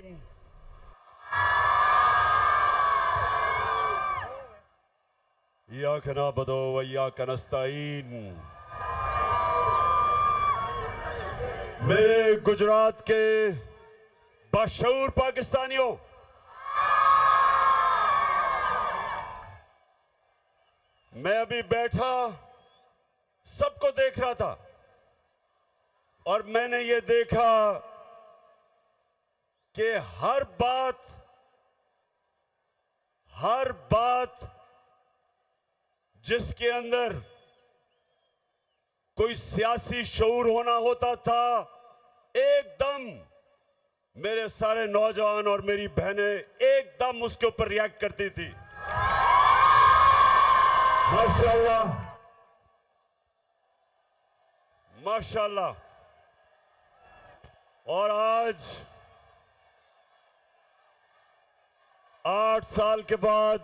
इय्याका नअबुदु व इय्याका नस्तईन। मेरे गुजरात के बाशऊर पाकिस्तानियों, मैं अभी बैठा सबको देख रहा था और मैंने ये देखा कि हर बात जिसके अंदर कोई सियासी शऊर होना होता था, एकदम मेरे सारे नौजवान और मेरी बहनें एकदम उसके ऊपर रिएक्ट करती थी। माशाल्लाह माशाल्लाह। और आज 8 साल के बाद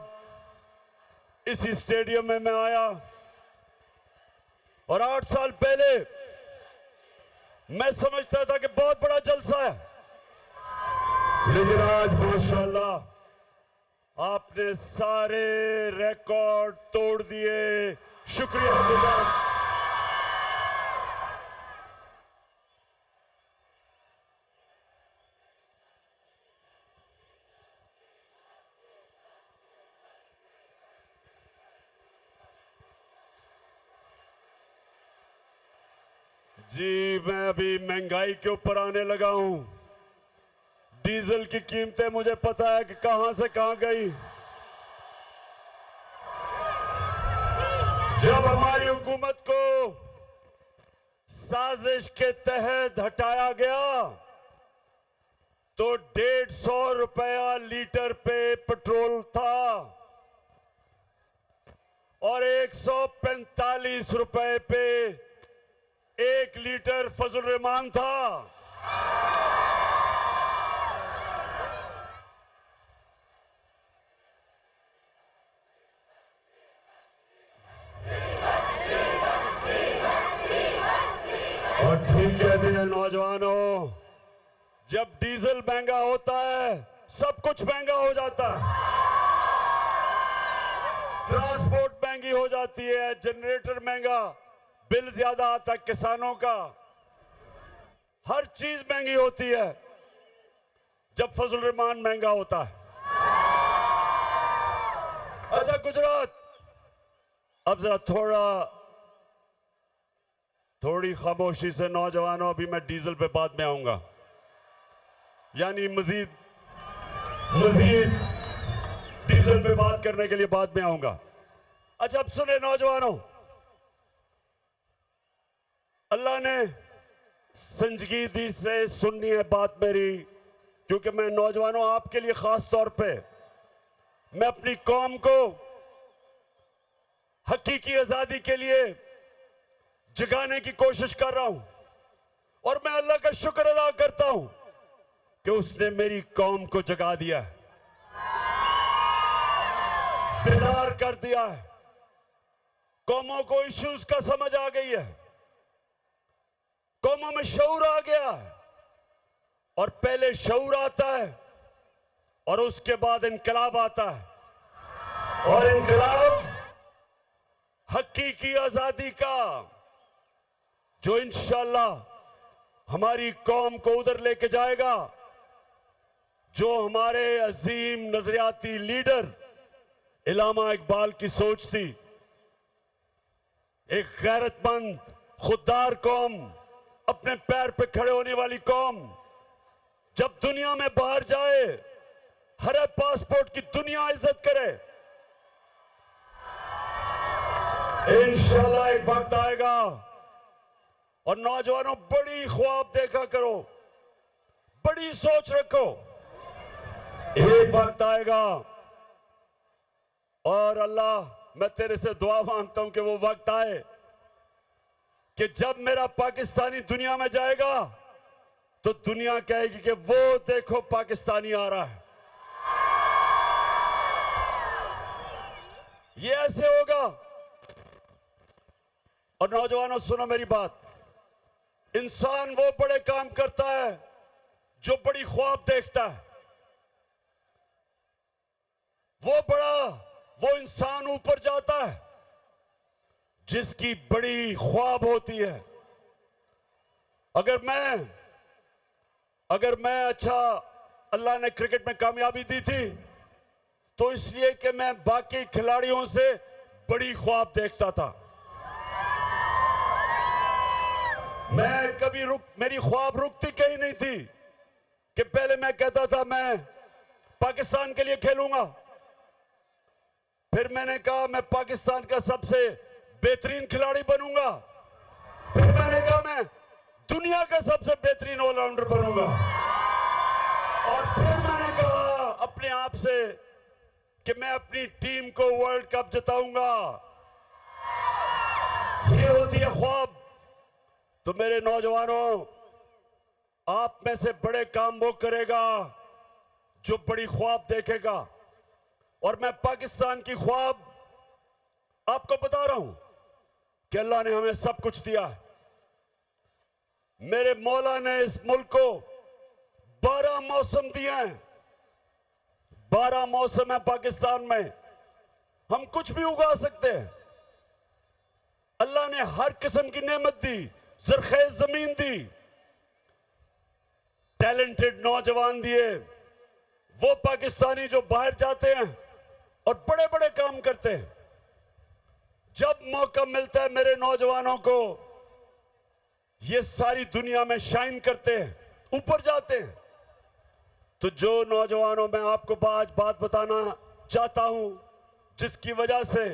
इसी स्टेडियम में मैं आया और 8 साल पहले मैं समझता था कि बहुत बड़ा जलसा है, लेकिन आज माशाल्लाह आपने सारे रिकॉर्ड तोड़ दिए। शुक्रिया। जी, मैं अभी महंगाई के ऊपर आने लगा हूं। डीजल की कीमतें मुझे पता है कि कहां से कहां गई। जब हमारी हुकूमत को साजिश के तहत हटाया गया तो 150 रुपया लीटर पे पेट्रोल था और 145 रुपए पे 1 लीटर फजल रहमान था। और ठीक कहते हैं नौजवानों, जब डीजल महंगा होता है सब कुछ महंगा हो जाता है। ट्रांसपोर्ट महंगी हो जाती है, जनरेटर महंगा, बिल ज्यादा आता है किसानों का, हर चीज महंगी होती है जब फजल रहमान महंगा होता है। अच्छा गुजरात, अब जरा थोड़ी खामोशी से नौजवानों, अभी मैं डीजल पे बाद में आऊंगा, यानी मजीद डीजल पे बात करने के लिए बाद में आऊंगा। अच्छा अब सुने नौजवानों, अल्लाह ने संजीदगी से सुननी है बात मेरी, क्योंकि मैं नौजवानों आपके लिए खास तौर पे मैं अपनी कौम को हकीकी आजादी के लिए जगाने की कोशिश कर रहा हूं और मैं अल्लाह का शुक्र अदा करता हूं कि उसने मेरी कौम को जगा दिया है, बेदार कर दिया है। कौमों को इश्यूज का समझ आ गई है, कौमों में शऊर आ गया है और पहले शऊर आता है और उसके बाद इनकलाब आता है और इनकलाब हकीकी आजादी का, जो इंशाअल्लाह हमारी कौम को उधर लेके जाएगा जो हमारे अजीम नजरियाती लीडर इल्लामा इकबाल की सोच थी। एक गैरतमंद खुददार कौम, अपने पैर पे खड़े होने वाली कौम, जब दुनिया में बाहर जाए हरे पासपोर्ट की दुनिया इज्जत करे। इंशाल्लाह एक वक्त आएगा, और नौजवानों बड़ी ख्वाब देखा करो, बड़ी सोच रखो, एक वक्त आएगा और अल्लाह मैं तेरे से दुआ मांगता हूं कि वो वक्त आए कि जब मेरा पाकिस्तानी दुनिया में जाएगा तो दुनिया कहेगी कि वो देखो पाकिस्तानी आ रहा है। ये ऐसे होगा। और नौजवानों सुनो मेरी बात, इंसान वो बड़े काम करता है जो बड़ी ख्वाब देखता है। वो इंसान ऊपर जाता है जिसकी बड़ी ख्वाब होती है। अगर मैं अच्छा, अल्लाह ने क्रिकेट में कामयाबी दी थी तो इसलिए कि मैं बाकी खिलाड़ियों से बड़ी ख्वाब देखता था। मेरी ख्वाब रुकती कहीं नहीं थी कि पहले मैं कहता था मैं पाकिस्तान के लिए खेलूंगा, फिर मैंने कहा मैं पाकिस्तान का सबसे बेहतरीन खिलाड़ी बनूंगा, फिर मैंने कहा मैं दुनिया का सबसे बेहतरीन ऑलराउंडर बनूंगा, और फिर मैंने कहा अपने आप से कि मैं अपनी टीम को वर्ल्ड कप जिताऊंगा। ये होती है ख्वाब। तो मेरे नौजवानों, आप में से बड़े काम वो करेगा जो बड़ी ख्वाब देखेगा, और मैं पाकिस्तान की ख्वाब आपको बता रहा हूं कि अल्लाह ने हमें सब कुछ दिया है। मेरे मौला ने इस मुल्क को 12 मौसम दिए हैं। 12 मौसम है पाकिस्तान में, हम कुछ भी उगा सकते हैं। अल्लाह ने हर किस्म की नेमत दी, ज़रख़ेज़ जमीन दी, टैलेंटेड नौजवान दिए। वो पाकिस्तानी जो बाहर जाते हैं और बड़े बड़े काम करते हैं, जब मौका मिलता है मेरे नौजवानों को, ये सारी दुनिया में शाइन करते हैं, ऊपर जाते हैं। तो जो नौजवानों, मैं आपको आज बात बताना चाहता हूं जिसकी वजह से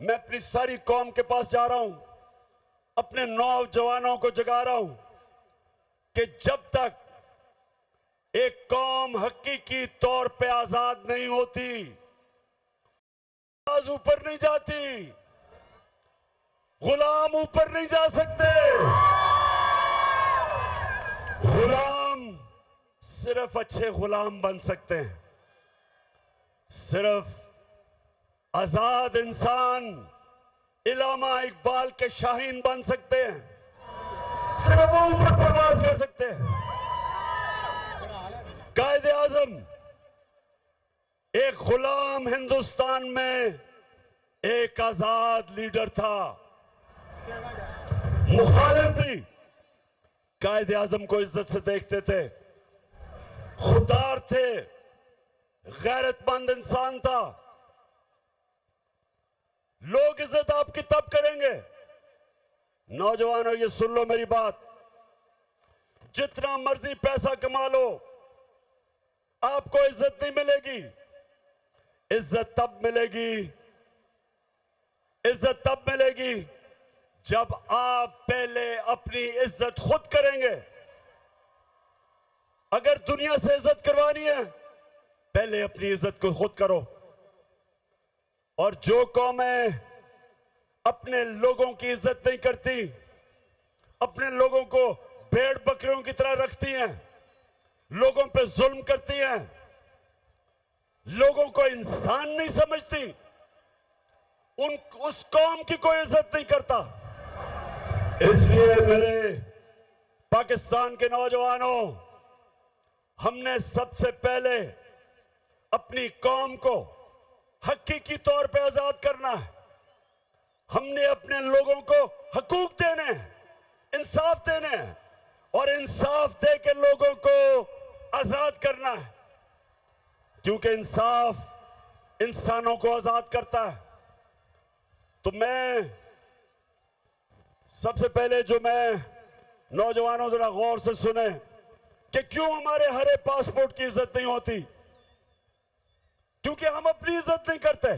मैं अपनी सारी कौम के पास जा रहा हूं, अपने नौजवानों को जगा रहा हूं कि जब तक एक कौम हकीकी तौर पे आजाद नहीं होती, आवाज ऊपर नहीं जाती, गुलाम ऊपर नहीं जा सकते। गुलाम सिर्फ अच्छे गुलाम बन सकते हैं, सिर्फ आजाद इंसान इलामा इकबाल के शाहीन बन सकते हैं, सिर्फ वो ऊपर प्रवास कर सकते हैं। कायदे आजम एक गुलाम हिंदुस्तान में एक आजाद लीडर था। मुखालिफ भी कायदे आजम को इज्जत से देखते थे, खुददार थे, गैरतमंद इंसान था। लोग इज्जत आपकी तब करेंगे, नौजवानों ये सुन लो मेरी बात, जितना मर्जी पैसा कमा लो आपको इज्जत नहीं मिलेगी। इज्जत तब मिलेगी जब आप पहले अपनी इज्जत खुद करेंगे। अगर दुनिया से इज्जत करवानी है, पहले अपनी इज्जत को खुद करो। और जो कौमें अपने लोगों की इज्जत नहीं करती, अपने लोगों को भेड़ बकरियों की तरह रखती हैं, लोगों पे जुल्म करती हैं, लोगों को इंसान नहीं समझती, उस कौम की कोई इज्जत नहीं करता। इसलिए मेरे पाकिस्तान के नौजवानों, हमने सबसे पहले अपनी कौम को हकीकी तौर पे आजाद करना है। हमने अपने लोगों को हकूक देने हैं, इंसाफ देने हैं, और इंसाफ दे के लोगों को आजाद करना है, क्योंकि इंसाफ इंसानों को आजाद करता है। तो मैं सबसे पहले मैं नौजवानों जरा गौर से सुने कि क्यों हमारे हरे पासपोर्ट की इज्जत नहीं होती, क्योंकि हम अपनी इज्जत नहीं करते।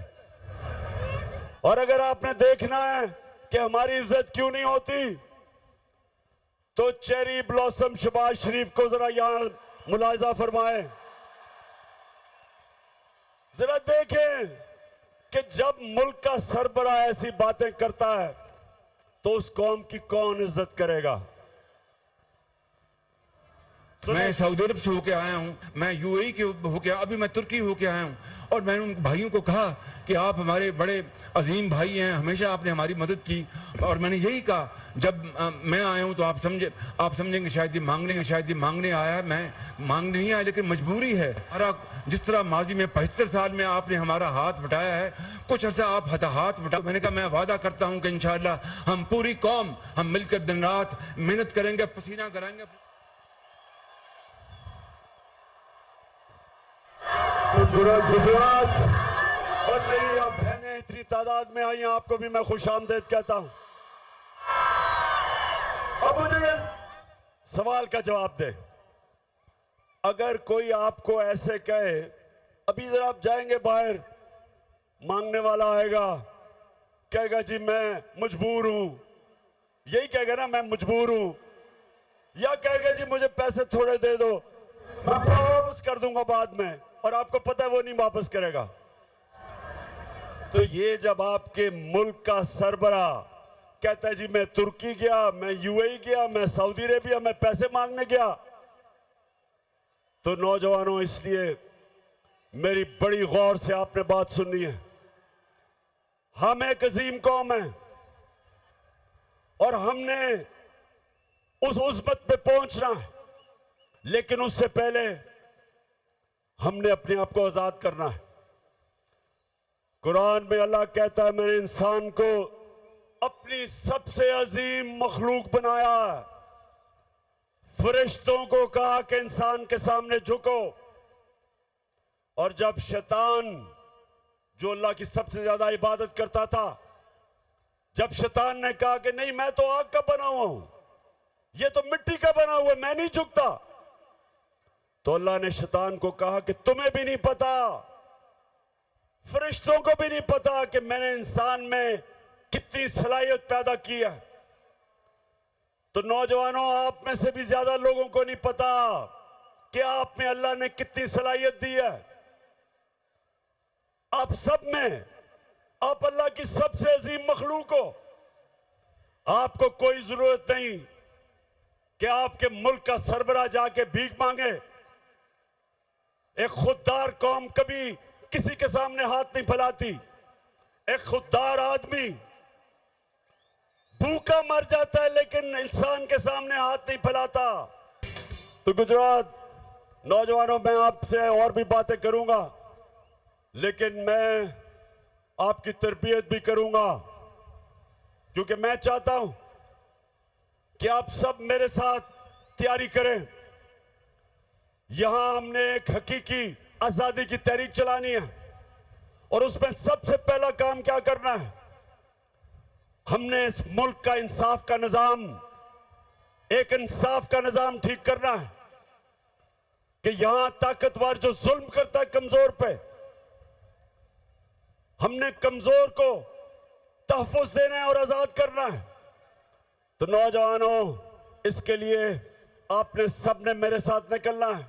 और अगर आपने देखना है कि हमारी इज्जत क्यों नहीं होती, तो चेरी ब्लॉसम शहबाज शरीफ को जरा यहां मुलाहिजा फरमाएं। जरा देखें कि जब मुल्क का सरबराह ऐसी बातें करता है तो उस कौम की कौन इज्जत करेगा। मैं सऊदी अरब से होके आया हूँ, मैं यूएई के होके, अभी मैं तुर्की होके आया हूँ। और मैंने उन भाइयों को कहा कि आप हमारे बड़े अजीम भाई हैं, हमेशा आपने हमारी मदद की। और मैंने यही कहा, जब मैं आया हूँ तो आप समझेंगे शायद ये मांगने आया। मैं मांगने नहीं आया, लेकिन मजबूरी है। हमारा जिस तरह माजी में 75 साल में आपने हमारा हाथ बटाया है, कुछ अर्सा आप हाथ बटा। मैंने कहा मैं वादा करता हूँ कि इंशाअल्लाह हम पूरी कौम हम मिलकर दिन रात मेहनत करेंगे, पसीना कराएंगे। गुजरात और मेरी अब बहनें इतनी तादाद में आई हैं, आपको भी मैं खुश आमदेद कहता हूं। अब मुझे सवाल का जवाब दे। अगर कोई आपको ऐसे कहे, अभी जरा आप जाएंगे बाहर, मांगने वाला आएगा, कहेगा जी मैं मजबूर हूं, यही कहेगा ना मैं मजबूर हूं, या कहेगा जी मुझे पैसे थोड़े दे दो, मैं वापस कर दूंगा बाद में, और आपको पता है वो नहीं वापस करेगा। तो ये जब आपके मुल्क का सरबरा कहता है जी मैं तुर्की गया, मैं यूएई गया, मैं सऊदी अरेबिया, मैं पैसे मांगने गया, तो नौजवानों इसलिए मेरी बड़ी गौर से आपने बात सुननी है। हम एक अजीम कौम है और हमने उस उज़्मत पे पहुंचना है, लेकिन उससे पहले हमने अपने आप को आजाद करना है। कुरान में अल्लाह कहता है मैंने इंसान को अपनी सबसे अजीम मखलूक बनाया है। फरिश्तों को कहा कि इंसान के सामने झुको, और जब शैतान जो अल्लाह की सबसे ज्यादा इबादत करता था, जब शैतान ने कहा कि नहीं मैं तो आग का बना हुआ हूं, ये तो मिट्टी का बना हुआ है, मैं नहीं झुकता, तो अल्लाह ने शैतान को कहा कि तुम्हें भी नहीं पता, फरिश्तों को भी नहीं पता कि मैंने इंसान में कितनी सलाहियत पैदा की है। तो नौजवानों, आप में से भी ज्यादा लोगों को नहीं पता कि आप में अल्लाह ने कितनी सलाहियत दी है। आप सब में, आप अल्लाह की सबसे अजीम मखलूक हो। आपको कोई जरूरत नहीं कि आपके मुल्क का सरबराह जाके भीख मांगे। एक खुददार कौम कभी किसी के सामने हाथ नहीं फैलाती। एक खुददार आदमी भूखा मर जाता है, लेकिन इंसान के सामने हाथ नहीं फैलाता। तो गुजरात नौजवानों, मैं आपसे और भी बातें करूंगा, लेकिन मैं आपकी तरबियत भी करूंगा, क्योंकि मैं चाहता हूं कि आप सब मेरे साथ तैयारी करें। यहां हमने एक हकीकी आजादी की तहरीक चलानी है, और उसमें सबसे पहला काम क्या करना है, हमने इस मुल्क का इंसाफ का निजाम, एक इंसाफ का निजाम ठीक करना है कि यहां ताकतवर जो जुल्म करता है कमजोर पे, हमने कमजोर को तहफ़्फ़ुज़ देना है और आजाद करना है। तो नौजवानों, इसके लिए आपने सबने मेरे साथ निकलना है,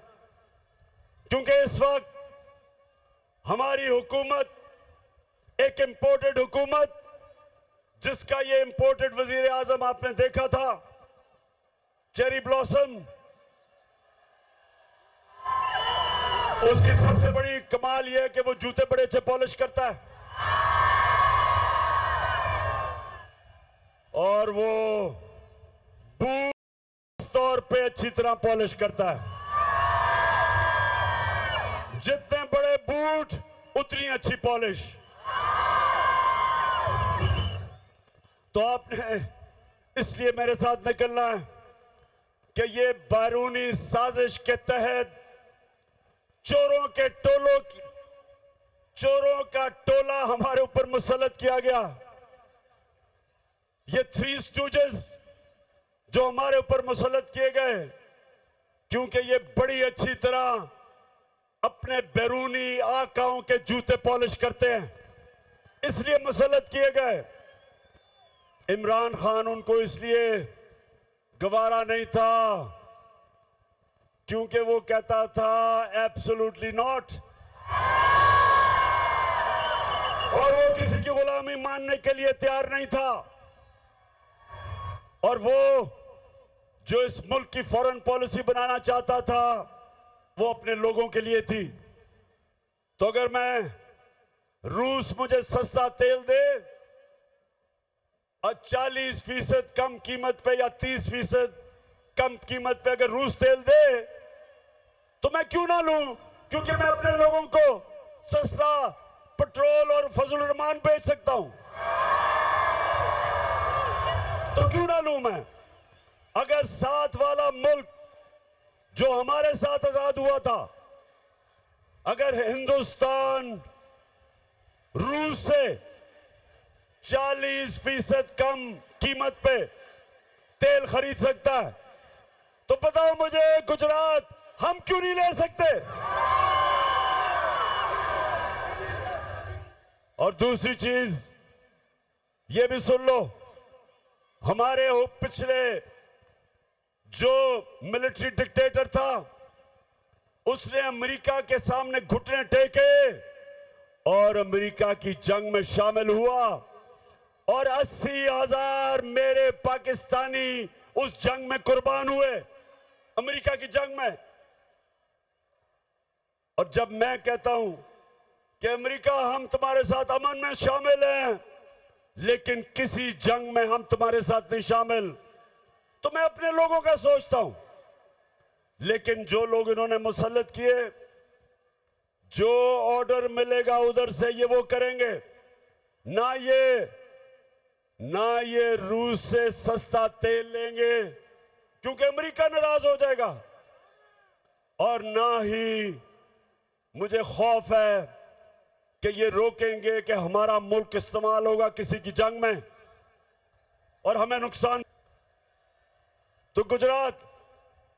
क्योंकि इस वक्त हमारी हुकूमत एक इंपोर्टेड हुकूमत, जिसका ये इंपोर्टेड वजीर आजम आपने देखा था, चेरी ब्लॉसम, उसकी सबसे बड़ी कमाल यह है कि वो जूते बड़े अच्छे पॉलिश करता है, और वो बूट तौर पे अच्छी तरह पॉलिश करता है। जितने बड़े बूट उतनी अच्छी पॉलिश। तो आपने इसलिए मेरे साथ निकलना है कि ये बैरूनी साजिश के तहत चोरों का टोला हमारे ऊपर मुसल्लत किया गया। ये थ्री स्टूजेस जो हमारे ऊपर मुसल्लत किए गए, क्योंकि ये बड़ी अच्छी तरह अपने बैरूनी आकाओं के जूते पॉलिश करते हैं, इसलिए मुसल्लत किए गए। इमरान खान उनको इसलिए गवारा नहीं था क्योंकि वो कहता था एब्सोल्युटली नॉट, और वो किसी की गुलामी मानने के लिए तैयार नहीं था। और वो जो इस मुल्क की फॉरेन पॉलिसी बनाना चाहता था वो अपने लोगों के लिए थी। तो अगर मैं रूस मुझे सस्ता तेल दे और 40% कम कीमत पे या 30% कम कीमत पे अगर रूस तेल दे तो मैं क्यों ना लूं, क्योंकि मैं अपने लोगों को सस्ता पेट्रोल और फजल रहमान बेच सकता हूं। तो क्यों ना लूं मैं। अगर साथ वाला मुल्क जो हमारे साथ आजाद हुआ था, अगर हिंदुस्तान रूस से 40% कम कीमत पे तेल खरीद सकता है, तो बताओ मुझे गुजरात हम क्यों नहीं ले सकते। और दूसरी चीज ये भी सुन लो, हमारे पिछले जो मिलिट्री डिक्टेटर था उसने अमेरिका के सामने घुटने टेके और अमेरिका की जंग में शामिल हुआ और 80,000 मेरे पाकिस्तानी उस जंग में कुर्बान हुए, अमेरिका की जंग में। और जब मैं कहता हूं कि अमेरिका हम तुम्हारे साथ अमन में शामिल हैं लेकिन किसी जंग में हम तुम्हारे साथ नहीं शामिल, तो मैं अपने लोगों का सोचता हूं। लेकिन जो लोग इन्होंने मुसल्लत किए, जो ऑर्डर मिलेगा उधर से ये वो करेंगे। ना ये रूस से सस्ता तेल लेंगे क्योंकि अमेरिका नाराज हो जाएगा, और ना ही मुझे खौफ है कि ये रोकेंगे कि हमारा मुल्क इस्तेमाल होगा किसी की जंग में और हमें नुकसान। तो गुजरात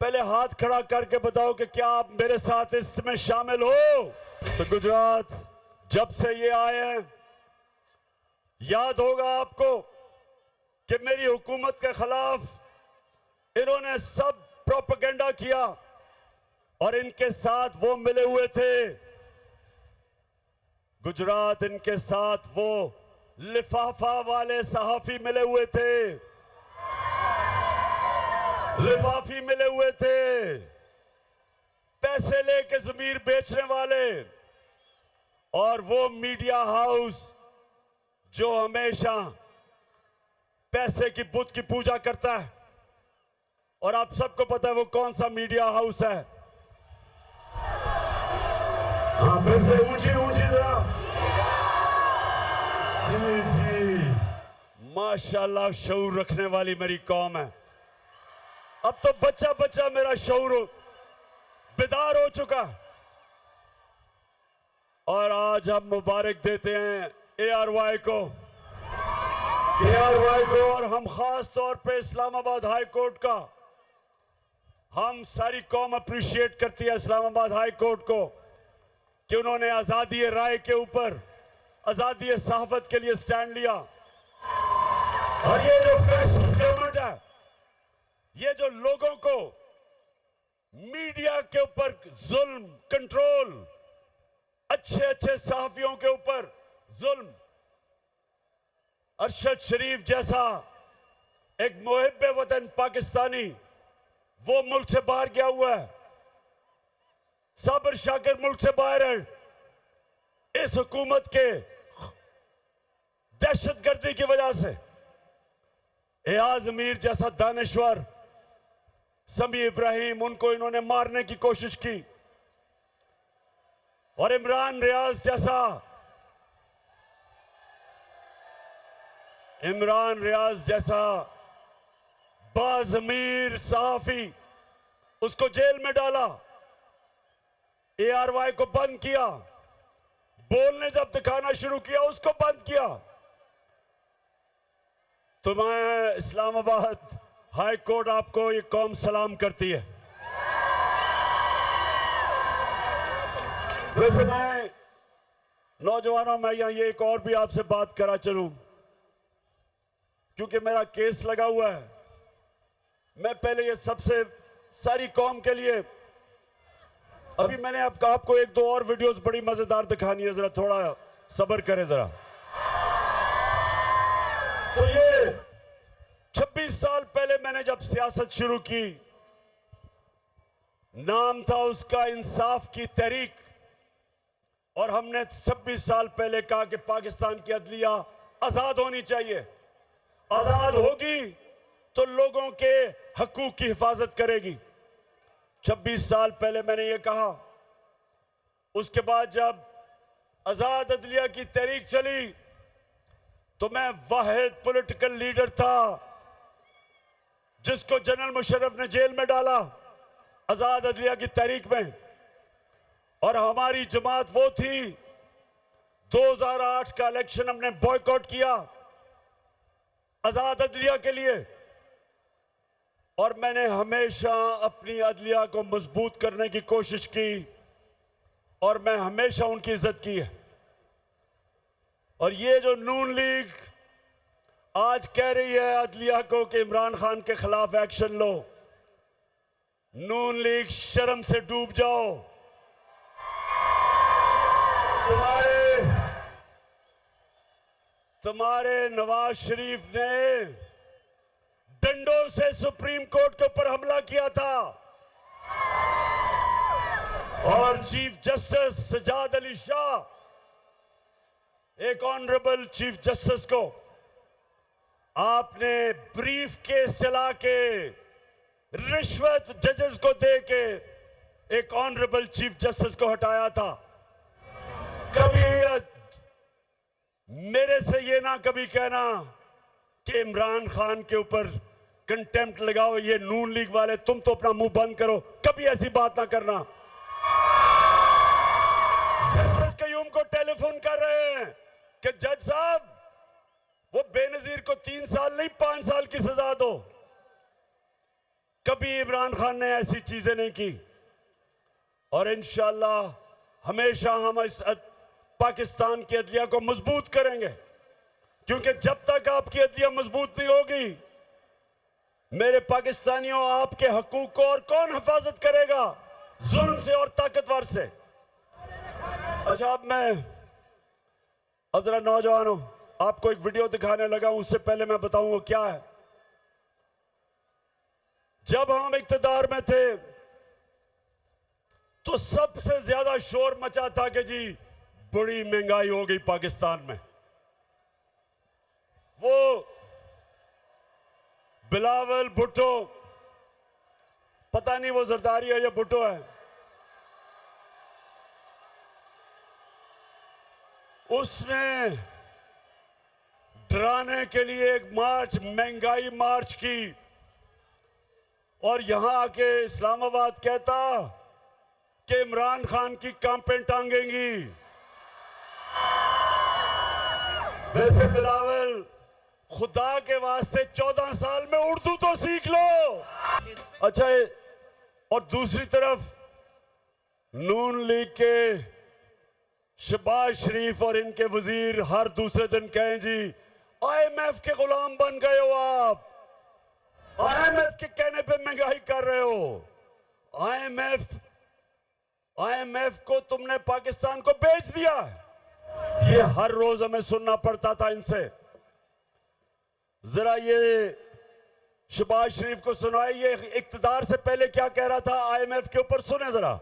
पहले हाथ खड़ा करके बताओ कि क्या आप मेरे साथ इसमें शामिल हो। तो गुजरात जब से ये आए हैं, याद होगा आपको कि मेरी हुकूमत के खिलाफ इन्होंने सब प्रोपेगेंडा किया और इनके साथ वो मिले हुए थे। गुजरात इनके साथ वो लिफाफा वाले सहाफी मिले हुए थे, लिफाफी मिले हुए थे, पैसे लेके जमीर बेचने वाले, और वो मीडिया हाउस जो हमेशा पैसे की बुत की पूजा करता है। और आप सबको पता है वो कौन सा मीडिया हाउस है। हाँ, फिर से ऊंची ऊंची जरा। जी जी, माशाल्लाह शऊर रखने वाली मेरी कौम है। अब तो बच्चा बच्चा मेरा शऊर बेदार हो चुका। और आज हम मुबारक देते हैं ARY को, और हम खास तौर पे इस्लामाबाद हाई कोर्ट का, हम सारी कौम अप्रिशिएट करती है इस्लामाबाद हाई कोर्ट को कि उन्होंने आजादी राय के ऊपर, आजादी सहाफत के लिए स्टैंड लिया। और ये जो फैसिस्ट गवर्नमेंट है, ये जो लोगों को मीडिया के ऊपर जुल्म, कंट्रोल, अच्छे अच्छे सहाफियों के ऊपर जुल्म, अरशद शरीफ जैसा एक मुहिब्बे वतन पाकिस्तानी वो मुल्क से बाहर गया हुआ है, साबिर शाकिर मुल्क से बाहर है इस हुकूमत के दहशतगर्दी की वजह से। एयाज अमीर जैसा दानिश्वर, समी इब्राहिम, उनको इन्होंने मारने की कोशिश की, और इमरान रियाज जैसा बाज़मीर सहाफी, उसको जेल में डाला, ARY को बंद किया, बोलने जब दिखाना शुरू किया उसको बंद किया। तो मैं इस्लामाबाद हाई कोर्ट आपको ये कौम सलाम करती है। वैसे मैं नौजवानों में यहाँ ये एक और भी आपसे बात करा चलूं, क्योंकि मेरा केस लगा हुआ है। मैं पहले ये सबसे सारी कौम के लिए, अभी मैंने आपको एक दो और वीडियोस बड़ी मजेदार दिखानी है, जरा थोड़ा सब्र करें जरा। तो ये 26 साल पहले मैंने जब सियासत शुरू की, नाम था उसका इंसाफ की तहरीक, और हमने 26 साल पहले कहा कि पाकिस्तान की अदलिया आजाद होनी चाहिए। आजाद होगी तो लोगों के हकूक की हिफाजत करेगी। 26 साल पहले मैंने ये कहा। उसके बाद जब आजाद अदलिया की तहरीक चली तो मैं वाहिद पॉलिटिकल लीडर था जिसको जनरल मुशर्रफ ने जेल में डाला आजाद अदलिया की तहरीक में। और हमारी जमात वो थी, 2008 का इलेक्शन हमने बॉयकॉट किया आजाद अदलिया के लिए। और मैंने हमेशा अपनी अदलिया को मजबूत करने की कोशिश की और मैं हमेशा उनकी इज्जत की है। और ये जो नून लीग आज कह रही है अदलिया को कि इमरान खान के खिलाफ एक्शन लो, नून लीग शर्म से डूब जाओ। तुम्हारे नवाज शरीफ ने डंडों से सुप्रीम कोर्ट के ऊपर हमला किया था और चीफ जस्टिस सजाद अली शाह, एक ऑनरेबल चीफ जस्टिस को आपने ब्रीफ केस चला के रिश्वत जजेस को दे के एक ऑनरेबल चीफ जस्टिस को हटाया था। कभी मेरे से ये ना कभी कहना कि इमरान खान के ऊपर कंटेम्प्ट लगाओ, ये नून लीग वाले, तुम तो अपना मुंह बंद करो, कभी ऐसी बात ना करना। जस्टिस कयूम को टेलीफोन कर रहे हैं कि जज साहब वो बेनजीर को 3 साल नहीं 5 साल की सजा दो। कभी इमरान खान ने ऐसी चीजें नहीं की। और इंशाअल्लाह हमेशा हम इस पाकिस्तान की अदलिया को मजबूत करेंगे, क्योंकि जब तक आपकी अदलिया मजबूत नहीं होगी मेरे पाकिस्तानियों, आपके हकूक को और कौन हिफाजत करेगा? जुल्म से और ताकतवर से। अच्छा, अब जरा नौजवानों आपको एक वीडियो दिखाने लगा हूं, उससे पहले मैं बताऊंगा क्या है। जब हम इक्तदार में थे तो सबसे ज्यादा शोर मचा था कि जी बड़ी महंगाई हो गई पाकिस्तान में। वो बिलावल भुट्टो, पता नहीं वो जरदारी है या भुट्टो है, उसने डराने के लिए एक मार्च, महंगाई मार्च की, और यहां आके इस्लामाबाद कहता कि इमरान खान की कांपें टांगेंगी। वैसे बिलावल, खुदा के वास्ते 14 साल में उर्दू तो सीख लो। अच्छा, और दूसरी तरफ नून लीग के शहबाज शरीफ और इनके वजीर हर दूसरे दिन कहें जी IMF के गुलाम बन गए हो आप, IMF के कहने पे महंगाई कर रहे हो। IMF को तुमने पाकिस्तान को बेच दिया। ये हर रोज हमें सुनना पड़ता था इनसे। जरा ये शहबाज शरीफ को सुनाए, ये इक्तदार से पहले क्या कह रहा था IMF के ऊपर, सुने जरा।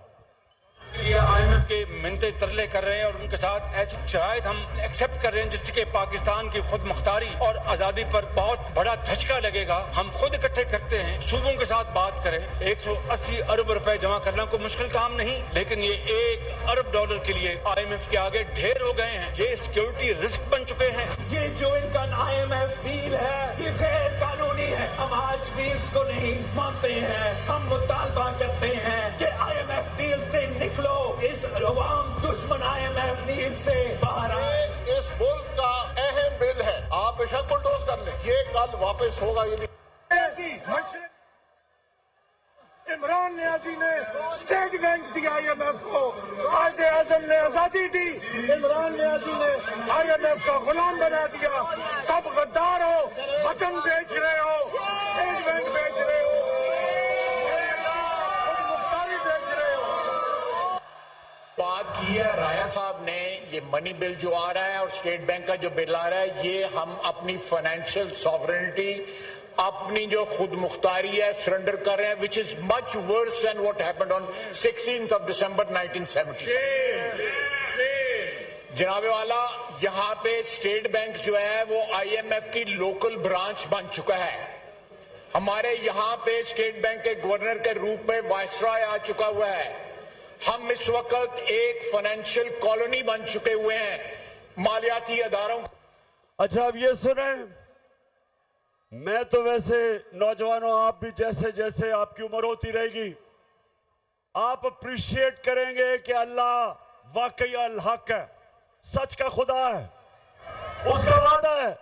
ये IMF के मिन्नते तरले कर रहे हैं और उनके साथ ऐसी शराइत हम एक्सेप्ट कर रहे हैं जिससे कि पाकिस्तान की खुद मुख्तारी और आजादी पर बहुत बड़ा धचका लगेगा। हम खुद इकट्ठे करते हैं, सूबों के साथ बात करें। 180 अरब रुपए जमा करना कोई मुश्किल काम नहीं, लेकिन ये $1 अरब के लिए IMF के आगे ढेर हो गए हैं। ये सिक्योरिटी रिस्क बन चुके हैं। ये जो इनका IMF डील है ये गैर कानूनी है। हम आज भी इसको नहीं मानते हैं। हम मुतालबा करते हैं कि IMF डील से निकलो, इस अवाम दुश्मन IMF डील से बाहर आए। इस मुल्क का अहम बिल है, आप बेशक बुलडोज कर लें, ये कल वापस होगा। ये इमरान नियाजी ने स्टेट बैंक दिया IMF को, कायदे आजम ने आजादी दी, इमरान नियाजी ने IMF का गुलाम बना दिया। सब गद्दार हो, वतन बेच रहे हो, स्टेट बैंक बेच रहे हो, मुख्तारी बेच रहे हो। बात की है राया साहब ने, ये मनी बिल जो आ रहा है और स्टेट बैंक का जो बिल आ रहा है, ये हम अपनी फाइनेंशियल सॉवरेनिटी अपनी जो खुद मुख्तारी है सरेंडर कर रहे हैं, which is much worse than what happened on 16th of December 1970। जनाब वाला, यहाँ पे स्टेट बैंक जो है वो IMF की लोकल ब्रांच बन चुका है। हमारे यहाँ पे स्टेट बैंक के गवर्नर के रूप में वायसरॉय आ चुका हुआ है। हम इस वक्त एक फाइनेंशियल कॉलोनी बन चुके हुए हैं मालियाती अदारों। अच्छा, अब ये सुने, मैं तो वैसे नौजवानों, आप भी जैसे जैसे आपकी उम्र होती रहेगी, आप अप्रिशिएट करेंगे कि अल्लाह वाकई अल हक है, सच का खुदा है। उसका वादा है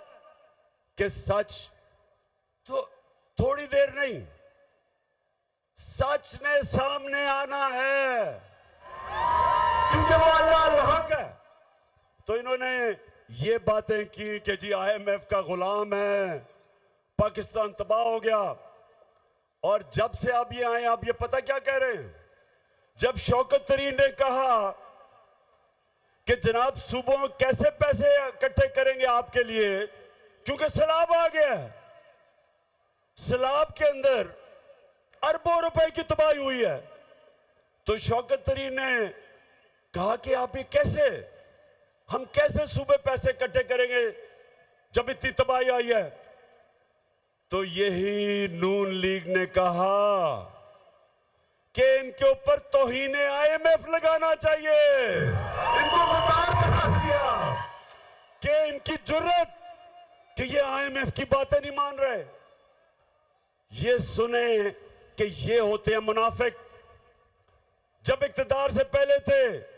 कि सच तो थोड़ी देर नहीं, सच ने सामने आना है, क्योंकि वो अल्लाह अल हक है। तो इन्होंने ये बातें की कि जी IMF का गुलाम है, पाकिस्तान तबाह हो गया। और जब से आप ये आए, आप ये पता क्या कह रहे हैं? जब शौकत तरीन ने कहा कि जनाब सूबों में कैसे पैसे इकट्ठे करेंगे आपके लिए, क्योंकि सैलाब आ गया है, सैलाब के अंदर अरबों रुपए की तबाही हुई है, तो शौकत तरीन ने कहा कि आप ये कैसे, हम कैसे सूबे पैसे इकट्ठे करेंगे जब इतनी तबाही आई है? तो यही नून लीग ने कहा कि इनके ऊपर तौहीन IMF लगाना चाहिए। इनको गद्दार बना दिया कि इनकी जुर्रत कि ये IMF की बातें नहीं मान रहे। ये सुने कि ये होते हैं मुनाफिक। जब इक्तदार से पहले थे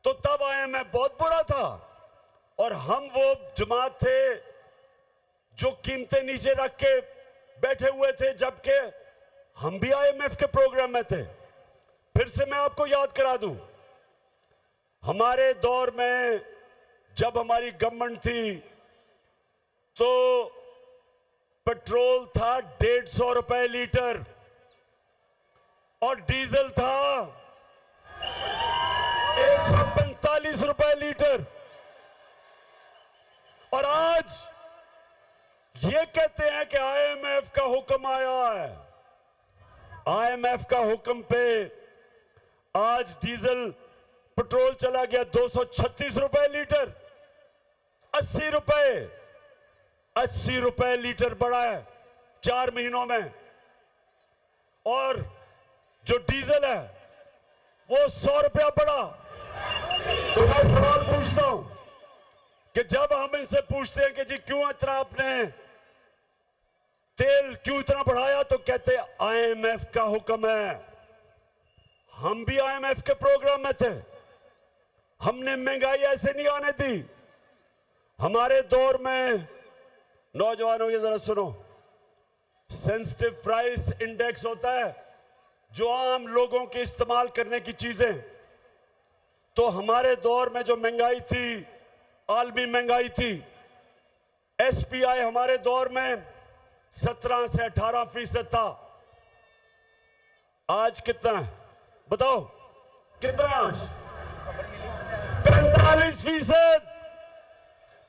तो तब IMF बहुत बुरा था, और हम वो जमात थे जो कीमतें नीचे रख के बैठे हुए थे, जबकि हम भी IMF के प्रोग्राम में थे। फिर से मैं आपको याद करा दूं, हमारे दौर में जब हमारी गवर्नमेंट थी तो पेट्रोल था 150 रुपए लीटर और डीजल था 145 रुपए लीटर। और आज ये कहते हैं कि IMF का हुक्म आया है। IMF का हुक्म पे आज डीजल पेट्रोल चला गया 236 रुपए लीटर, 80 रुपए लीटर बढ़ा है 4 महीनों में। और जो डीजल है वो 100 रुपया बढ़ा। तो मैं सवाल पूछता हूं कि जब हम इनसे पूछते हैं कि जी क्यों इतना आपने तेल क्यों इतना बढ़ाया, तो कहते IMF का हुक्म है। हम भी IMF के प्रोग्राम में थे, हमने महंगाई ऐसे नहीं आने दी। हमारे दौर में, नौजवानों की जरा सुनो, सेंसिटिव प्राइस इंडेक्स होता है जो आम लोगों के इस्तेमाल करने की चीजें। तो हमारे दौर में जो महंगाई थी, आलमी महंगाई थी, SPI हमारे दौर में 17 से 18% था। आज कितना है बताओ, कितना है आज? 45%,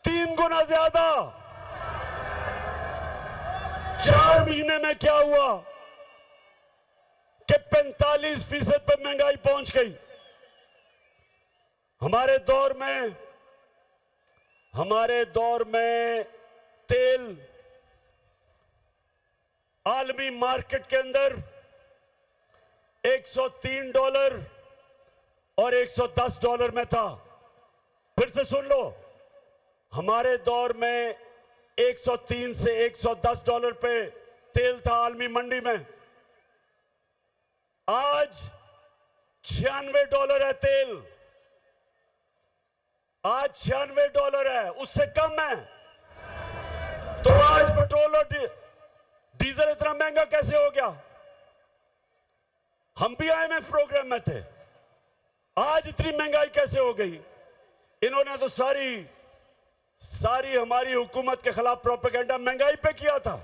3 गुना ज्यादा। 4 महीने में क्या हुआ कि 45% पे महंगाई पहुंच गई। हमारे दौर में तेल आलमी मार्केट के अंदर $103 और $110 में था। फिर से सुन लो, हमारे दौर में 103 से $110 पे तेल था आलमी मंडी में। आज $96 है तेल, आज $96 है, उससे कम है। तो आज पेट्रोल और डीजल इतना महंगा कैसे हो गया? हम भी IMF प्रोग्राम में थे, आज इतनी महंगाई कैसे हो गई? इन्होंने तो सारी हमारी हुकूमत के खिलाफ प्रोपेगेंडा महंगाई पे किया था।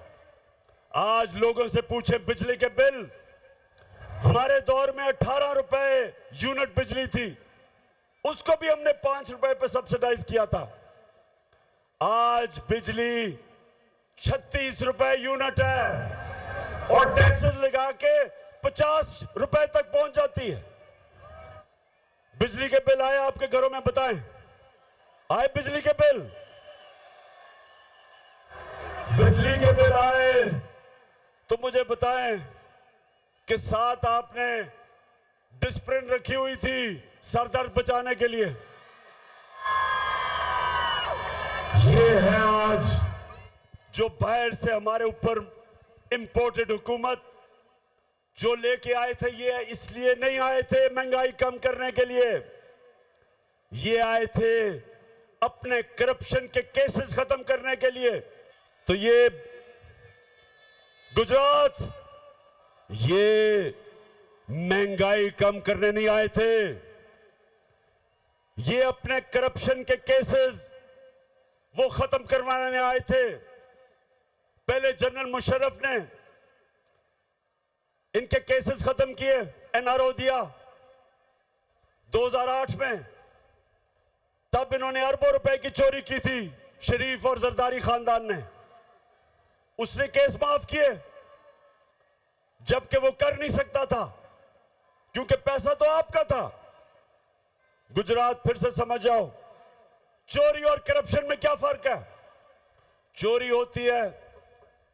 आज लोगों से पूछे बिजली के बिल, हमारे दौर में 18 रुपए यूनिट बिजली थी, उसको भी हमने 5 रुपए पे सब्सिडाइज किया था। आज बिजली 36 रुपए यूनिट है और टैक्सेस लगा के 50 रुपए तक पहुंच जाती है। बिजली के बिल आए आपके घरों में? बताएं, आए बिजली के बिल? बिजली के बिल आए तो मुझे बताएं कि साथ आपने डिस्प्रिन रखी हुई थी सरदर्द बचाने के लिए। ये है आज जो बाहर से हमारे ऊपर इंपोर्टेड हुकूमत जो लेके आए थे। ये इसलिए नहीं आए थे महंगाई कम करने के लिए, ये आए थे अपने करप्शन के केसेस खत्म करने के लिए। तो ये गुजरात, ये महंगाई कम करने नहीं आए थे, ये अपने करप्शन के केसेस वो खत्म करवाने आए थे। पहले जनरल मुशर्रफ ने इनके केसेस खत्म किए, एनआरओ दिया 2008 में। तब इन्होंने अरबों रुपए की चोरी की थी शरीफ और जरदारी खानदान ने, उसने केस माफ किए जबकि वो कर नहीं सकता था क्योंकि पैसा तो आपका था। गुजरात फिर से समझ जाओ, चोरी और करप्शन में क्या फर्क है? चोरी होती है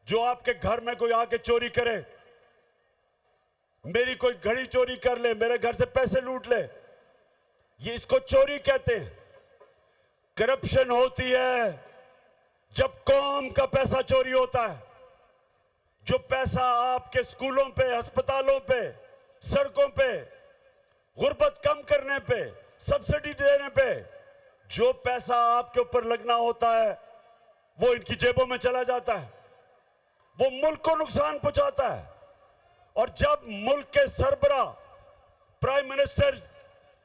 जो आपके घर में कोई आके चोरी करे, मेरी कोई घड़ी चोरी कर ले, मेरे घर से पैसे लूट ले, ये इसको चोरी कहते हैं। करप्शन होती है जब कौम का पैसा चोरी होता है, जो पैसा आपके स्कूलों पे, अस्पतालों पे, सड़कों पे, गुर्बत कम करने पे, सब्सिडी देने पे जो पैसा आपके ऊपर लगना होता है वो इनकी जेबों में चला जाता है, वो मुल्क को नुकसान पहुंचाता है। और जब मुल्क के सरबरा, प्राइम मिनिस्टर,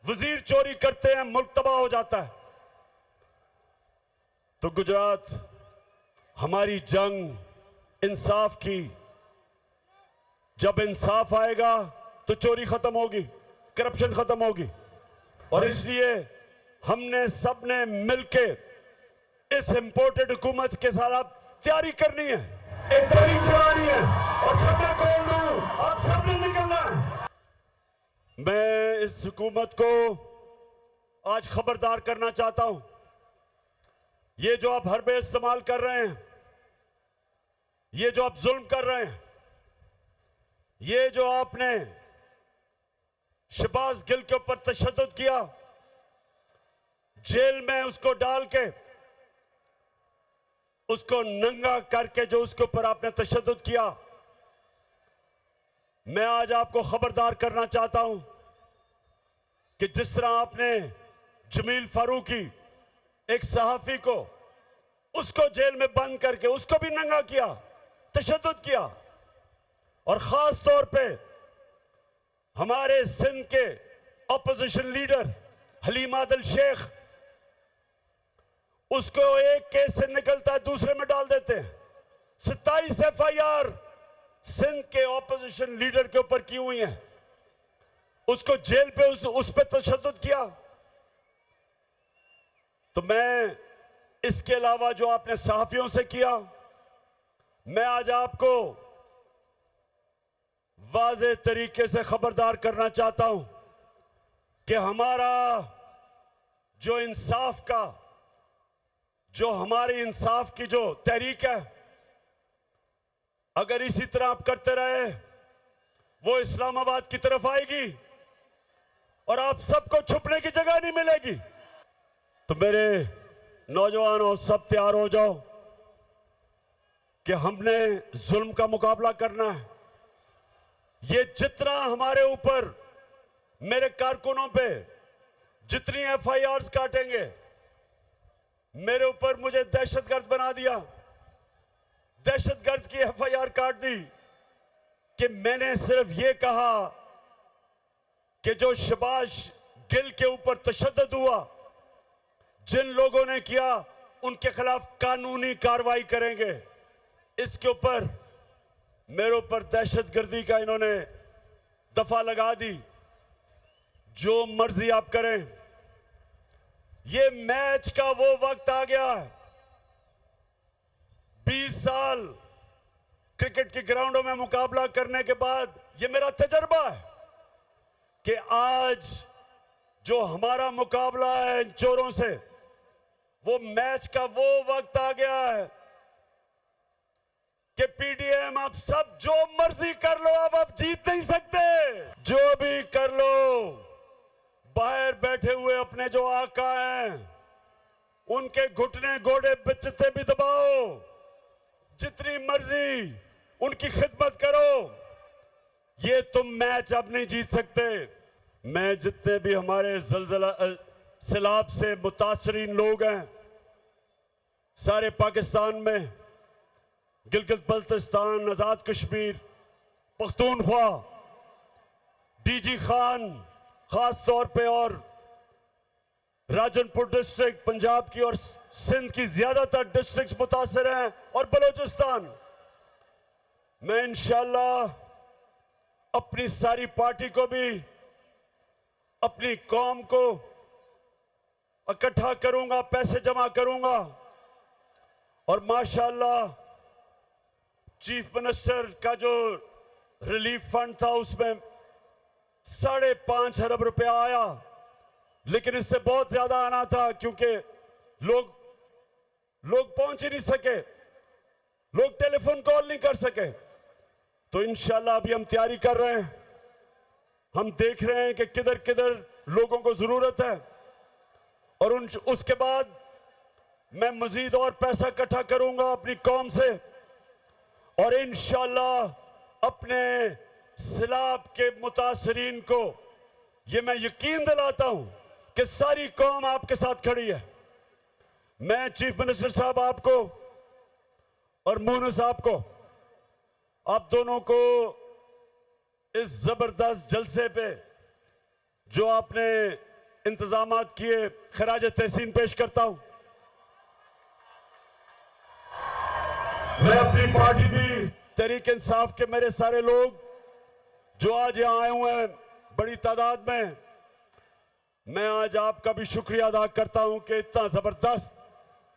वजीर चोरी करते हैं, मुल्क तबाह हो जाता है। तो गुजरात, हमारी जंग इंसाफ की, जब इंसाफ आएगा तो चोरी खत्म होगी, करप्शन खत्म होगी। और इसलिए हमने सबने मिलके इस इंपोर्टेड हुकूमत के साथ आप तैयारी करनी है, एक तहरीक चलानी है और जब मैं कॉल दूं आप सबने निकलना है। मैं इस हुकूमत को आज खबरदार करना चाहता हूं, ये जो आप हरबे इस्तेमाल कर रहे हैं, ये जो आप जुल्म कर रहे हैं, ये जो आपने शहबाज गिल के ऊपर तशद्दुद किया, जेल में उसको डाल के, उसको नंगा करके जो उसके ऊपर आपने तशद्दुद किया, मैं आज आपको खबरदार करना चाहता हूं कि जिस तरह आपने जमील फारूकी, एक सहाफी को, उसको जेल में बंद करके उसको भी नंगा किया, तशद्दुद किया, और खास तौर पे हमारे सिंध के ऑपोजिशन लीडर हलीम आदिल शेख, उसको एक केस से निकलता है दूसरे में डाल देते हैं। 27 FIR सिंध के ऑपोजिशन लीडर के ऊपर की हुई है, उसको जेल पे उस पे तशद्दुद किया। तो मैं इसके अलावा जो आपने सहाफियों से किया, मैं आज आपको वाज़े तरीके से खबरदार करना चाहता हूं कि हमारा जो इंसाफ का, जो हमारी इंसाफ की जो तहरीक है, अगर इसी तरह आप करते रहे वो इस्लामाबाद की तरफ आएगी और आप सबको छुपने की जगह नहीं मिलेगी। तो मेरे नौजवानों, सब तैयार हो जाओ कि हमने जुल्म का मुकाबला करना है। ये जितना हमारे ऊपर, मेरे कारकुनों पे जितनी FIRs काटेंगे, मेरे ऊपर मुझे दहशतगर्द बना दिया, दहशतगर्द की FIR काट दी कि मैंने सिर्फ ये कहा कि जो शहबाज गिल के ऊपर तशद्दुद हुआ, जिन लोगों ने किया, उनके खिलाफ कानूनी कार्रवाई करेंगे। इसके ऊपर मेरे ऊपर दहशतगर्दी का इन्होंने दफा लगा दी। जो मर्जी आप करें, ये मैच का वो वक्त आ गया है 20 साल क्रिकेट की ग्राउंडों में मुकाबला करने के बाद ये मेरा तजर्बा है कि आज जो हमारा मुकाबला है इन चोरों से, वो मैच का वो वक्त आ गया है कि पीडीएम आप सब जो मर्जी कर लो, अब आप जीत नहीं सकते। जो भी कर लो, बाहर बैठे हुए अपने जो आका हैं उनके घुटने घोड़े जितने भी दबाओ, जितनी मर्जी उनकी खिदमत करो, ये तुम मैच अब नहीं जीत सकते। मैं जितने भी हमारे सैलाब से मुतासरीन लोग हैं सारे पाकिस्तान में, गिलगित बल्तिस्तान, आजाद कश्मीर, पख्तूनख्वा, डीजी खान खास तौर पे, और राजनपुर डिस्ट्रिक्ट पंजाब की और सिंध की ज्यादातर डिस्ट्रिक्ट्स मुतासर हैं, और बलोचिस्तान। मैं इंशाल्लाह अपनी सारी पार्टी को भी, अपनी कौम को इकट्ठा करूंगा, पैसे जमा करूंगा, और माशाल्लाह चीफ मिनिस्टर का जो रिलीफ फंड था उसमें 5.5 अरब रुपया आया, लेकिन इससे बहुत ज्यादा आना था क्योंकि लोग पहुंच ही नहीं सके, लोग टेलीफोन कॉल नहीं कर सके। तो इंशाल्लाह अभी हम तैयारी कर रहे हैं, हम देख रहे हैं कि किधर किधर लोगों को जरूरत है, और उसके बाद मैं मजीद और पैसा इकट्ठा करूंगा अपनी कौम से, और इंशाल्लाह अपने सैलाब के मुतासरीन को ये मैं यकीन दिलाता हूं कि सारी कौम आपके साथ खड़ी है। मैं चीफ मिनिस्टर साहब आपको और मोनू साहब को, आप दोनों को इस जबरदस्त जलसे पे जो आपने इंतजामात किए, खराज तहसीन पेश करता हूं। मैं अपनी पार्टी भी तहरीक इंसाफ के मेरे सारे लोग जो आज यहां आए हुए हैं बड़ी तादाद में, मैं आज आपका भी शुक्रिया अदा करता हूं कि इतना जबरदस्त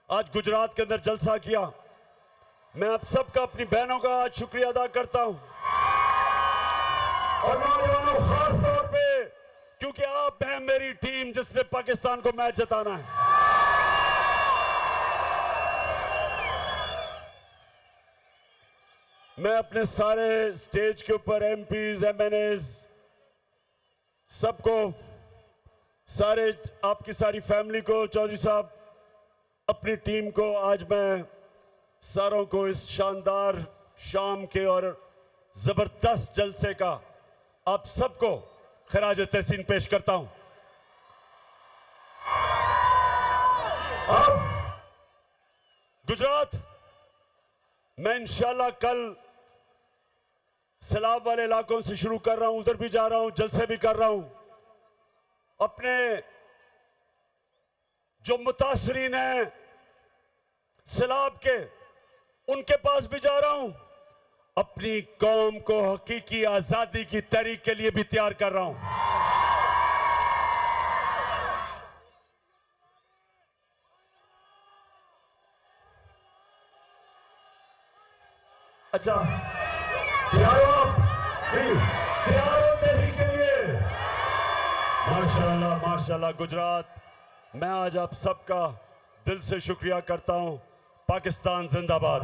आज गुजरात के अंदर जलसा किया। मैं आप सबका, अपनी बहनों का आज शुक्रिया अदा करता हूं, और नौजवानों खास तौर पे, क्योंकि आप हैं मेरी टीम जिसने पाकिस्तान को मैच जिताना है। मैं अपने सारे स्टेज के ऊपर एमपीज, एमएनएज, सबको, सारे आपकी सारी फैमिली को, चौधरी साहब, अपनी टीम को, आज मैं सारों को इस शानदार शाम के और जबरदस्त जलसे का आप सबको खराज तहसीन पेश करता हूं। अब गुजरात, मैं इंशाल्लाह कल सैलाब वाले इलाकों से शुरू कर रहा हूं, उधर भी जा रहा हूं, जलसे भी कर रहा हूं। अपने जो मुतासरीन हैं सैलाब के, उनके पास भी जा रहा हूं, अपनी कौम को हकीकी आजादी की तहरीक के लिए भी तैयार कर रहा हूं। अच्छा, तैयार हो आप? नहीं, तैयार हो तहरीक के लिए? माशाल्लाह माशाल्लाह। गुजरात, मैं आज आप सबका दिल से शुक्रिया करता हूं। पाकिस्तान जिंदाबाद।